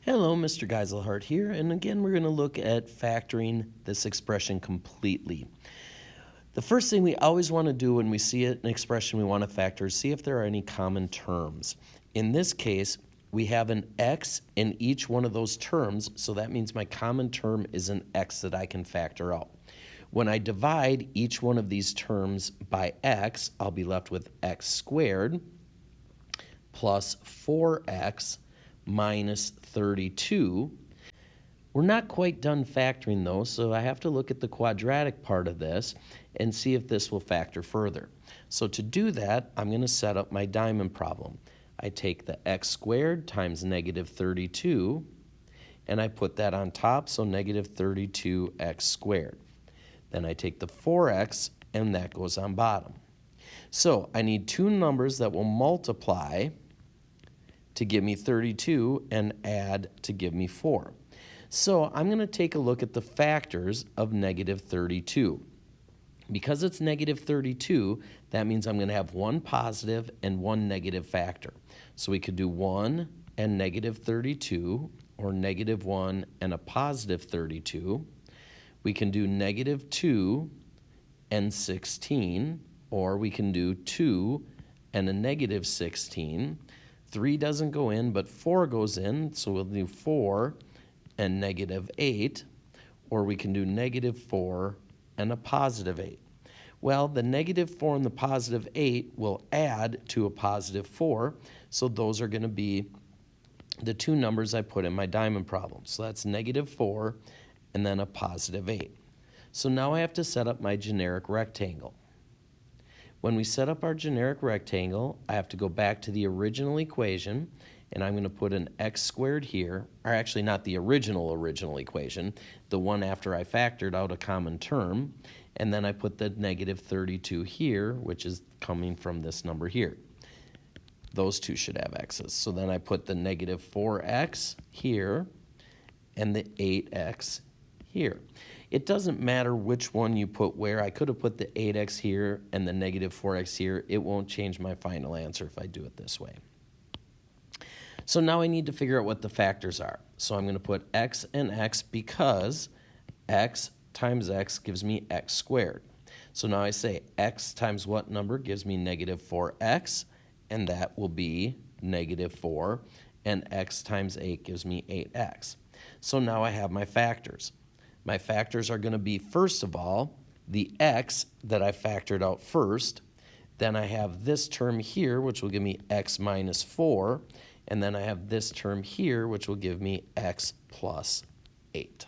Hello, Mr. Geiselhart here, and again we're going to look at factoring this expression completely. The first thing we always want to do when we see an expression we want to factor is see if there are any common terms. In this case, we have an x in each one of those terms, so that means my common term is an x that I can factor out. When I divide each one of these terms by x, I'll be left with x squared plus 4x minus 32. We're not quite done factoring though, so I have to look at the quadratic part of this and see if this will factor further. So to do that, I'm going to set up my diamond problem. I take the x squared times negative 32, and I put that on top, so negative 32x squared. Then I take the 4x, and that goes on bottom. So I need two numbers that will multiply to give me 32 and add to give me 4. So I'm going to take a look at the factors of negative 32. Because it's negative 32, that means I'm going to have one positive and one negative factor. So we could do 1 and negative 32, or negative 1 and a positive 32. We can do negative 2 and 16, or we can do 2 and a negative 16. 3 doesn't go in, but 4 goes in, so we'll do 4 and negative 8, or we can do negative 4 and a positive 8. Well, the negative 4 and the positive 8 will add to a positive 4, so those are going to be the two numbers I put in my diamond problem. So that's negative 4 and then a positive 8. So now I have to set up my generic rectangle. When we set up our generic rectangle, I have to go back to the original equation, and I'm going to put an x squared here, or actually not the original equation, the one after I factored out a common term, and then I put the negative 32 here, which is coming from this number here. Those two should have x's. So then I put the negative 4x here and the 8x here. It doesn't matter which one you put where. I could have put the 8x here and the negative 4x here. It won't change my final answer if I do it this way. So now I need to figure out what the factors are. So I'm going to put x and x because x times x gives me x squared. So now I say x times what number gives me negative 4x, and that will be negative 4, and x times 8 gives me 8x. So now I have my factors. My factors are going to be, first of all, the x that I factored out first. Then I have this term here, which will give me x minus 4. And then I have this term here, which will give me x plus 8.